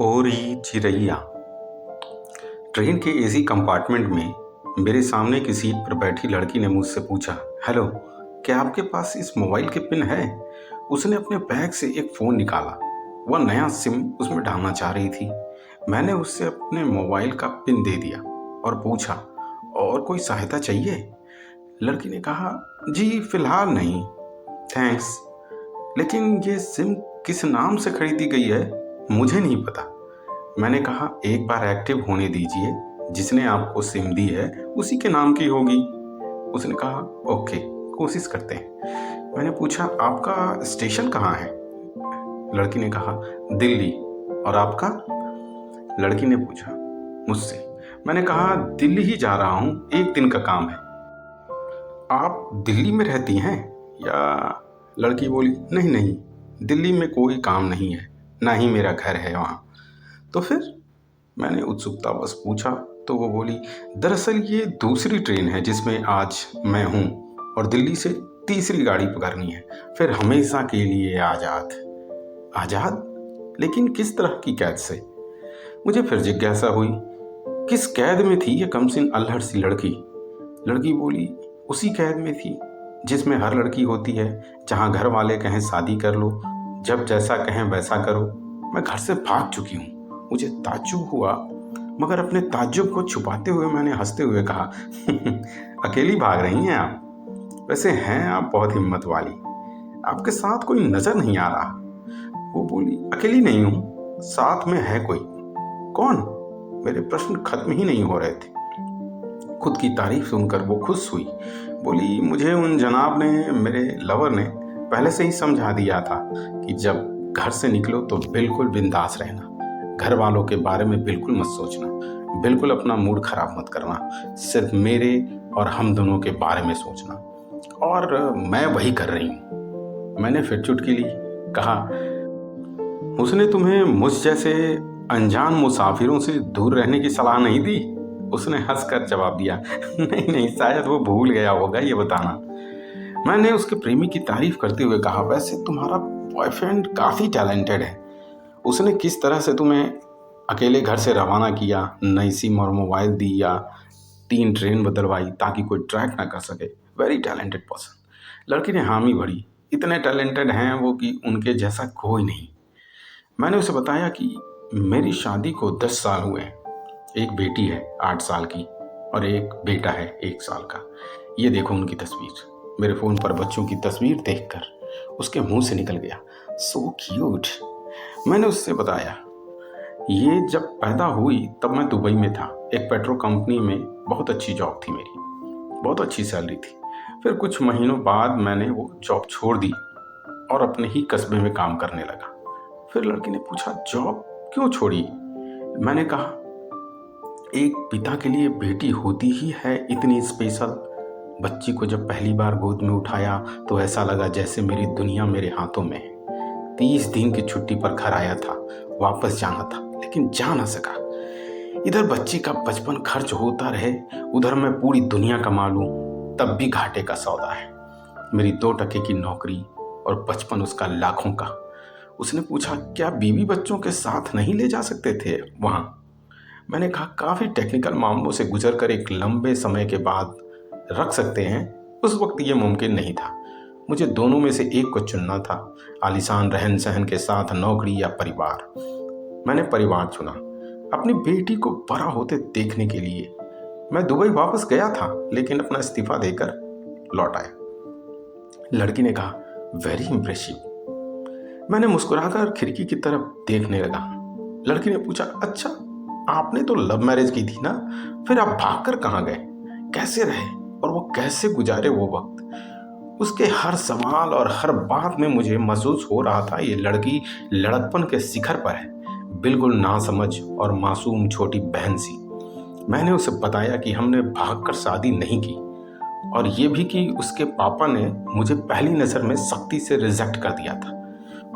ओरी चिरैया। ट्रेन के AC compartment में मेरे सामने की सीट पर बैठी लड़की ने मुझसे पूछा, हेलो, क्या आपके पास इस मोबाइल के पिन है? उसने अपने बैग से एक फ़ोन निकाला। वह नया सिम उसमें डालना चाह रही थी। मैंने उससे अपने मोबाइल का पिन दे दिया और पूछा, और कोई सहायता चाहिए? लड़की ने कहा, जी फिलहाल नहीं, थैंक्स। लेकिन ये सिम किस नाम से खरीदी गई है मुझे नहीं पता। मैंने कहा, एक बार एक्टिव होने दीजिए, जिसने आपको सिम दी है उसी के नाम की होगी। उसने कहा, ओके, कोशिश करते हैं। मैंने पूछा, आपका स्टेशन कहाँ है? लड़की ने कहा, दिल्ली। और आपका? लड़की ने पूछा मुझसे। मैंने कहा, दिल्ली ही जा रहा हूँ, एक दिन का काम है। आप दिल्ली में रहती हैं या? लड़की बोली, नहीं नहीं, दिल्ली में कोई काम नहीं है, ना ही मेरा घर है वहाँ। तो फिर? मैंने उत्सुकतावश पूछा तो वो बोली, दरअसल ये दूसरी ट्रेन है जिसमें आज मैं हूँ और दिल्ली से तीसरी गाड़ी पकड़नी है, फिर हमेशा के लिए आज़ाद। आज़ाद? लेकिन किस तरह की कैद से? मुझे फिर जिज्ञासा हुई, किस कैद में थी ये कमसिन अल्हड़ सी लड़की? लड़की बोली, उसी कैद में थी जिसमें हर लड़की होती है, जहाँ घर वाले कहें शादी कर लो, जब जैसा कहें वैसा करो। मैं घर से भाग चुकी हूँ। मुझे ताज्जुब हुआ, मगर अपने ताज्जुब को छुपाते हुए मैंने हंसते हुए कहा, अकेली भाग रही हैं आप? वैसे हैं आप बहुत हिम्मत वाली, आपके साथ कोई नजर नहीं आ रहा। वो बोली, अकेली नहीं हूँ, साथ में है कोई। कौन? मेरे प्रश्न खत्म ही नहीं हो रहे थे। खुद की तारीफ सुनकर वो खुश हुई। बोली, मुझे उन जनाब ने, मेरे लवर ने पहले से ही समझा दिया था कि जब घर से निकलो तो बिल्कुल बिंदास रहना, घर वालों के बारे में बिल्कुल मत सोचना, बिल्कुल अपना मूड खराब मत करना, सिर्फ मेरे और हम दोनों के बारे में सोचना। और मैं वही कर रही हूँ। मैंने फिर चुटकी ली। कहा, उसने तुम्हें मुझ जैसे अनजान मुसाफिरों से दूर रहने की सलाह नहीं दी? उसने हंसकर जवाब दिया, नहीं नहीं, शायद वो भूल गया होगा ये बताना। मैंने उसके प्रेमी की तारीफ करते हुए कहा, वैसे तुम्हारा बॉयफ्रेंड काफ़ी टैलेंटेड है। उसने किस तरह से तुम्हें अकेले घर से रवाना किया, नई सिम और मोबाइल दी या 3 ट्रेन बदलवाई ताकि कोई ट्रैक ना कर सके। Very talented person. लड़की ने हामी भरी, इतने टैलेंटेड हैं वो कि उनके जैसा कोई नहीं। मैंने उसे बताया कि मेरी शादी को 10 साल हुए हैं, एक बेटी है 8 साल की और एक बेटा है 1 साल का। ये देखो उनकी तस्वीर। मेरे फ़ोन पर बच्चों की तस्वीर देखकर उसके मुंह से निकल गया, सो क्यूट। मैंने उससे बताया, ये जब पैदा हुई तब मैं दुबई में था, एक पेट्रो कंपनी में बहुत अच्छी जॉब थी मेरी, बहुत अच्छी सैलरी थी। फिर कुछ महीनों बाद मैंने वो जॉब छोड़ दी और अपने ही कस्बे में काम करने लगा। फिर लड़की ने पूछा, जॉब क्यों छोड़ी? मैंने कहा, एक पिता के लिए बेटी होती ही है इतनी स्पेशल। बच्ची को जब पहली बार गोद में उठाया तो ऐसा लगा जैसे मेरी दुनिया मेरे हाथों में है। 30 दिन की छुट्टी पर घर आया था, वापस जाना था लेकिन जा ना सका। इधर बच्ची का बचपन खर्च होता रहे, उधर मैं पूरी दुनिया कमा लूं तब भी घाटे का सौदा है। मेरी 2 टके की नौकरी और बचपन उसका लाखों का। उसने पूछा, क्या बीवी बच्चों के साथ नहीं ले जा सकते थे वहाँ? मैंने कहा, काफ़ी टेक्निकल मामलों से गुजर कर एक लंबे समय के बाद रख सकते हैं, उस वक्त ये मुमकिन नहीं था। मुझे दोनों में से एक को चुनना था, आलीशान रहन सहन के साथ नौकरी या परिवार। मैंने परिवार चुना, अपनी बेटी को बड़ा होते देखने के लिए। मैं दुबई वापस गया था लेकिन अपना इस्तीफा देकर लौट आया। लड़की ने कहा, वेरी इंप्रेसिव। मैंने मुस्कुराकर खिड़की की तरफ देखने लगा। लड़की ने पूछा, अच्छा, आपने तो लव मैरिज की थी ना, फिर आप भागकर कहाँ गए, कैसे रहे और वो कैसे गुजारे वो वक्त? उसके हर सवाल और हर बात में मुझे महसूस हो रहा था ये लड़की लड़कपन के शिखर पर है, बिल्कुल नासमझ और मासूम छोटी बहन सी। मैंने उसे बताया कि हमने भागकर शादी नहीं की और ये भी कि उसके पापा ने मुझे पहली नज़र में सख्ती से रिजेक्ट कर दिया था।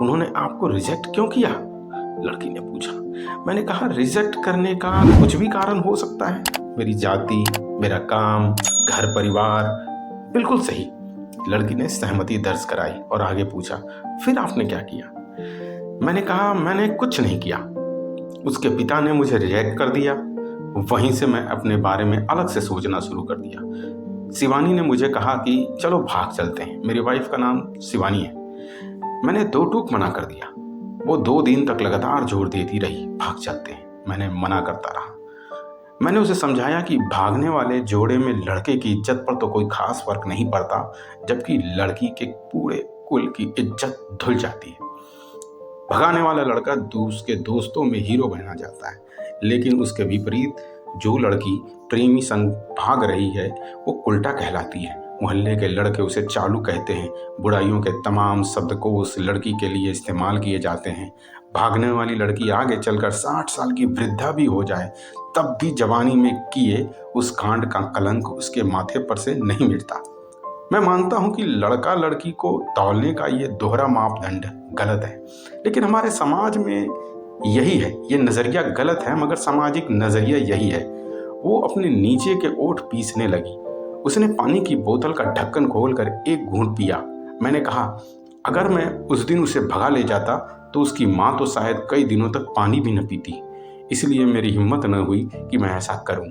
उन्होंने आपको रिजेक्ट क्यों किया? लड़की ने पूछा। मैंने कहा, रिजेक्ट करने का कुछ भी कारण हो सकता है, मेरी जाति, मेरा काम, घर परिवार, बिल्कुल सही। लड़की ने सहमति दर्ज कराई और आगे पूछा, फिर आपने क्या किया? मैंने कहा, मैंने कुछ नहीं किया। उसके पिता ने मुझे रिजेक्ट कर दिया। वहीं से मैं अपने बारे में अलग से सोचना शुरू कर दिया। शिवानी ने मुझे कहा कि चलो भाग चलते हैं। मेरी वाइफ का नाम शिवानी है। मैंने दो टूक मना कर दिया। वो 2 दिन तक लगातार जोर देती रही, भाग चलते हैं। मैंने मना करता रहा। मैंने उसे समझाया कि भागने वाले जोड़े में लड़के की इज्जत पर तो कोई खास फर्क नहीं पड़ता, जबकि लड़की के पूरे कुल की इज्जत धुल जाती है। भगाने वाला लड़का उसके दोस्तों में हीरो बना जाता है, लेकिन उसके विपरीत जो लड़की प्रेमी संग भाग रही है वो उल्टा कहलाती है। मोहल्ले के लड़के उसे चालू कहते हैं। बुराइयों के तमाम शब्दकोश लड़की के लिए इस्तेमाल किए जाते हैं। भागने वाली लड़की आगे चलकर 60 साल की वृद्धा भी हो जाए, तब भी जवानी में किए उस कांड का कलंक उसके माथे पर से नहीं मिटता। मैं मानता हूं कि लड़का लड़की को तौलने का ये दोहरा मापदंड गलत है, लेकिन हमारे समाज में यही है। ये नज़रिया गलत है, मगर सामाजिक नज़रिया यही है। वो अपने नीचे के ओठ पीसने लगी। उसने पानी की बोतल का ढक्कन खोलकर एक घूंट पिया। मैंने कहा, अगर मैं उस दिन उसे भगा ले जाता तो उसकी माँ तो शायद कई दिनों तक पानी भी न पीती। इसलिए मेरी हिम्मत न हुई कि मैं ऐसा करूं।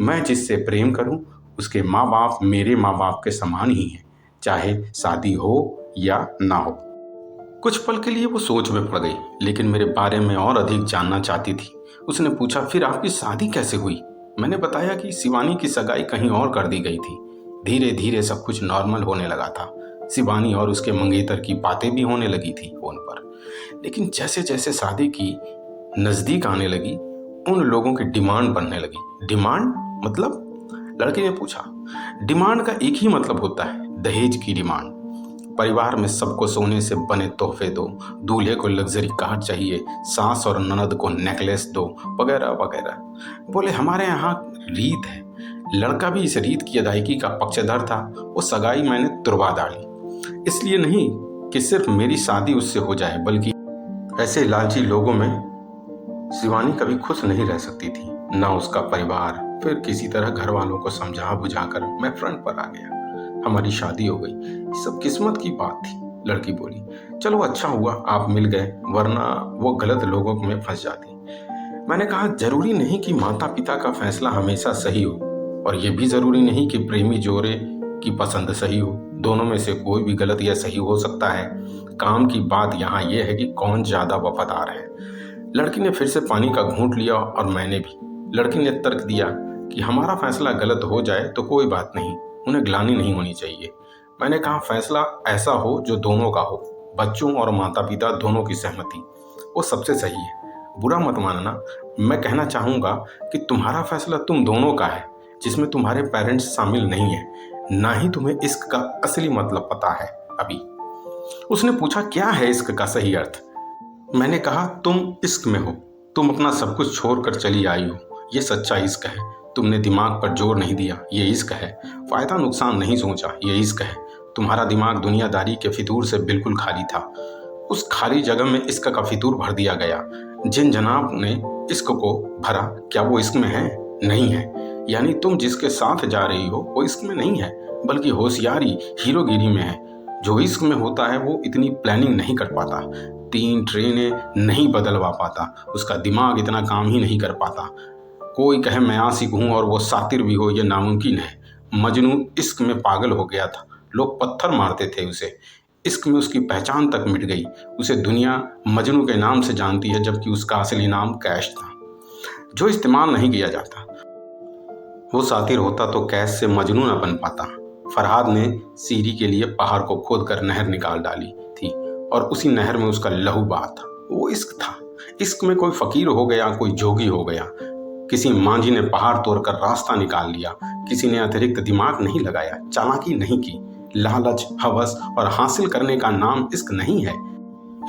मैं जिससे प्रेम करूं उसके माँ बाप मेरे माँ बाप के समान ही हैं, चाहे शादी हो या ना हो। कुछ पल के लिए वो सोच में पड़ गई, लेकिन मेरे बारे में और अधिक जानना चाहती थी। उसने पूछा, फिर आपकी शादी कैसे हुई? मैंने बताया कि शिवानी की सगाई कहीं और कर दी गई थी। धीरे धीरे सब कुछ नॉर्मल होने लगा था। शिवानी और उसके मंगेतर की बातें भी होने लगी थी फोन पर। लेकिन जैसे जैसे शादी की नज़दीक आने लगी, उन लोगों की डिमांड बढ़ने लगी। डिमांड मतलब? लड़के ने पूछा। डिमांड का एक ही मतलब होता है, दहेज की डिमांड। परिवार में सबको सोने से बने तोहफे दो, दूल्हे को लग्जरी कार चाहिए, सास और ननद को नेकलेस दो, वगैरह वगैरह। बोले, हमारे यहाँ रीत है। लड़का भी इस रीत की अदायगी का पक्षधर था। वो सगाई मैंने तुड़वा डाली, इसलिए नहीं कि सिर्फ मेरी शादी उससे हो जाए, बल्कि ऐसे लालची लोगों में शिवानी कभी खुश नहीं रह सकती थी, ना उसका परिवार। फिर किसी तरह घर वालों को समझा बुझाकर मैं फ्रंट पर आ गया। हमारी शादी हो गई। ये सब किस्मत की बात थी। लड़की बोली, चलो अच्छा हुआ आप मिल गए, वरना वो गलत लोगों में फंस जाती। मैंने कहा, जरूरी नहीं कि माता पिता का फैसला हमेशा सही हो, और ये भी जरूरी नहीं कि प्रेमी जोड़े की पसंद सही हो। दोनों में से कोई भी गलत या सही हो सकता है। काम की बात यहाँ यह है कि कौन ज्यादा वफादार है। लड़की ने फिर से पानी का घूंट लिया और मैंने भी। लड़की ने तर्क दिया कि हमारा फैसला गलत हो जाए तो कोई बात नहीं, उन्हें ग्लानि नहीं होनी चाहिए। मैंने कहा, फैसला ऐसा हो जो दोनों का हो, बच्चों और माता पिता दोनों की सहमति, वो सबसे सही है। बुरा मत मानना, मैं कहना चाहूँगा कि तुम्हारा फैसला तुम दोनों का है, जिसमें तुम्हारे पेरेंट्स शामिल नहीं है। ना ही तुम्हें इश्क का असली मतलब पता है अभी। उसने पूछा, क्या है इश्क का सही अर्थ? मैंने कहा, तुम इश्क में हो। तुम अपना सब कुछ छोड़कर चली आई हो। ये सच्चा इश्क है। तुमने दिमाग पर जोर नहीं दिया, ये इश्क है। फायदा नुकसान नहीं सोचा, ये इश्क है। तुम्हारा दिमाग दुनियादारी के फितूर से बिल्कुल खाली था। उस खाली जगह में इश्क का फितूर भर दिया गया। जिन जनाब ने इश्क को भरा, क्या वो इश्क में है? नहीं है। यानी तुम जिसके साथ जा रही हो वो इश्क में नहीं है, बल्कि होशियारी, हीरोगिरी में है। जो इश्क में होता है वो इतनी प्लानिंग नहीं कर पाता, 3 ट्रेनें नहीं बदलवा पाता, उसका दिमाग इतना काम ही नहीं कर पाता। कोई कहे मैं आशिक हूँ और वो सातिर भी हो, ये नामुमकिन है। मजनू इश्क में पागल हो गया था। लोग पत्थर मारते थे उसे। इश्क में उसकी पहचान तक मिट गई। उसे दुनिया मजनू के नाम से जानती है, जबकि उसका असली नाम कैश था, जो इस्तेमाल नहीं किया जाता। वो सातिर होता तो कैश से मजनू न बन पाता। फरहाद ने सीरी के लिए पहाड़ को खोदकर नहर निकाल डाली थी, और उसी नहर में उसका लहू बहा था। वो इश्क था। इश्क में कोई फकीर हो गया, कोई जोगी हो गया। किसी मांझी ने पहाड़ तोड़कर रास्ता निकाल लिया। किसी ने अतिरिक्त दिमाग नहीं लगाया, चालाकी नहीं की। लालच, हवस और हासिल करने का नाम इश्क नहीं है।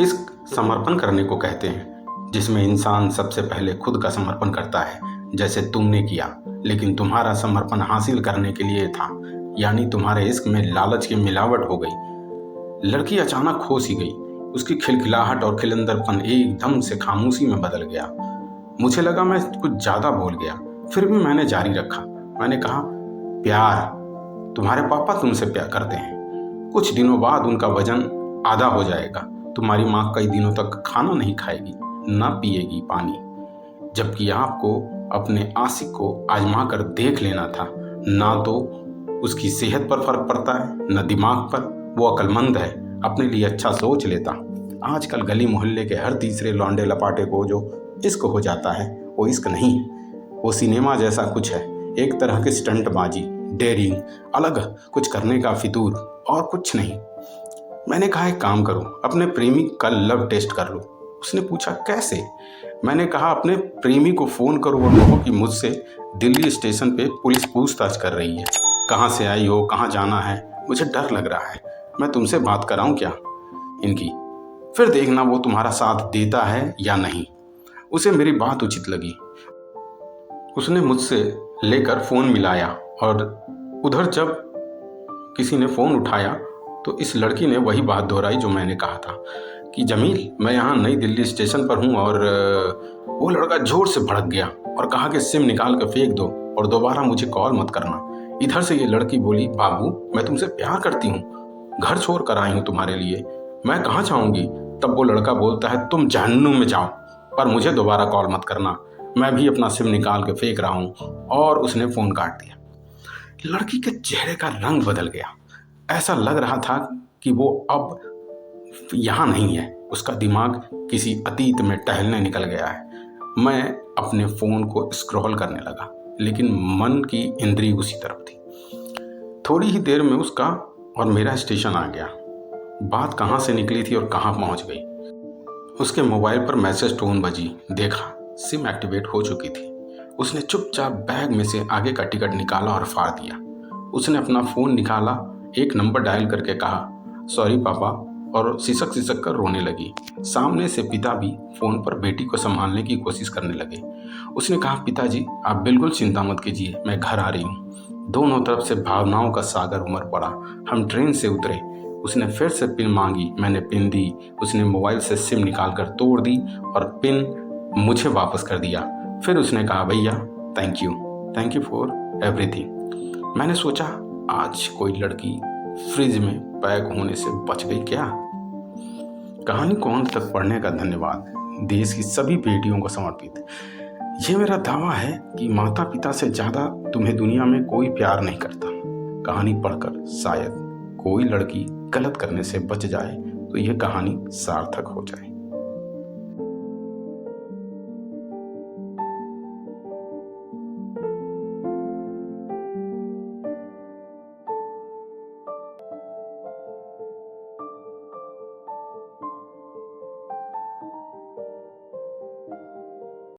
इश्क समर्पण करने को कहते हैं, जिसमें इंसान सबसे पहले खुद का समर्पण करता है, जैसे तुमने किया। लेकिन तुम्हारा समर्पण हासिल करने के लिए था, यानी तुम्हारे इश्क में लालच की मिलावट हो गई। लड़की अचानक खो सी गई। उसकी खिलखिलाहट और खिलंदरपन एकदम से खामोशी में बदल गया। मुझे लगा मैं कुछ ज्यादा बोल गया, फिर भी मैंने जारी रखा। मैंने कहा, प्यार, तुम्हारे पापा तुमसे प्यार करते हैं। कुछ दिनों बाद उनका वजन आधा हो जाएगा। तुम्हारी माँ कई दिनों तक खाना नहीं खाएगी, ना पिएगी पानी। जबकि आपको अपने आशिक को आजमा कर देख लेना था। ना तो उसकी सेहत पर फर्क पड़ता है, न दिमाग पर। वो अक्लमंद है, अपने लिए अच्छा सोच लेता। आजकल गली मोहल्ले के हर तीसरे लौंडे लपाटे को जो इश्क हो जाता है, वो इश्क नहीं है, वो सिनेमा जैसा कुछ है। एक तरह की स्टंटबाजी, डेयरिंग, अलग कुछ करने का फितूर, और कुछ नहीं। मैंने कहा एक काम करो, अपने प्रेमी का लव टेस्ट कर लो। उसने पूछा कैसे? मैंने कहा अपने प्रेमी को फ़ोन करो और कहो कि मुझसे दिल्ली स्टेशन पे पुलिस पूछताछ कर रही है। कहाँ से आई हो, कहाँ जाना है, मुझे डर लग रहा है। मैं तुमसे बात कराऊं क्या इनकी? फिर देखना वो तुम्हारा साथ देता है या नहीं। उसे मेरी बात उचित लगी। उसने मुझसे लेकर फ़ोन मिलाया और उधर जब किसी ने फ़ोन उठाया तो इस लड़की ने वही बात दोहराई जो मैंने कहा था कि जमील, मैं यहाँ नई दिल्ली स्टेशन पर हूँ। और वो लड़का जोर से भड़क गया और कहा कि सिम निकाल कर फेंक दो और दोबारा मुझे कॉल मत करना। इधर से ये लड़की बोली, बाबू मैं तुमसे प्यार करती हूँ, घर छोड़ कर आई हूँ तुम्हारे लिए, मैं कहाँ जाऊँगी? तब वो लड़का बोलता है, तुम जहन्नुम में जाओ, पर मुझे दोबारा कॉल मत करना, मैं भी अपना सिम निकाल के फेंक रहा हूँ। और उसने फ़ोन काट दिया। लड़की के चेहरे का रंग बदल गया। ऐसा लग रहा था कि वो अब यहाँ नहीं है, उसका दिमाग किसी अतीत में टहलने निकल गया है। मैं अपने फ़ोन को स्क्रॉल करने लगा, लेकिन मन की इंद्री उसी तरफ थी। थोड़ी ही देर में उसका और मेरा स्टेशन आ गया। बात कहाँ से निकली थी और कहाँ पहुँच गई। उसके मोबाइल पर मैसेज टोन बजी, देखा सिम एक्टिवेट हो चुकी थी। उसने चुपचाप बैग में से आगे का टिकट निकाला और फाड़ दिया। उसने अपना फ़ोन निकाला, एक नंबर डायल करके कहा, सॉरी पापा, और सिसक सिसक कर रोने लगी। सामने से पिता भी फ़ोन पर बेटी को संभालने की कोशिश करने लगे। उसने कहा, पिताजी आप बिल्कुल चिंता मत कीजिए, मैं घर आ रही हूँ। दोनों तरफ से भावनाओं का सागर उमड़ पड़ा। हम ट्रेन से उतरे। उसने फिर से पिन मांगी, मैंने पिन दी। उसने मोबाइल से सिम निकाल कर तोड़ दी और पिन मुझे वापस कर दिया। फिर उसने कहा, भैया थैंक यू फॉर एवरीथिंग। मैंने सोचा आज कोई लड़की फ्रिज में पैक होने से बच गई क्या। कहानी को अंत तक पढ़ने का धन्यवाद। देश की सभी बेटियों को समर्पित। ये मेरा दावा है कि माता पिता से ज़्यादा तुम्हें दुनिया में कोई प्यार नहीं करता। कहानी पढ़कर शायद कोई लड़की गलत करने से बच जाए तो यह कहानी सार्थक हो जाए।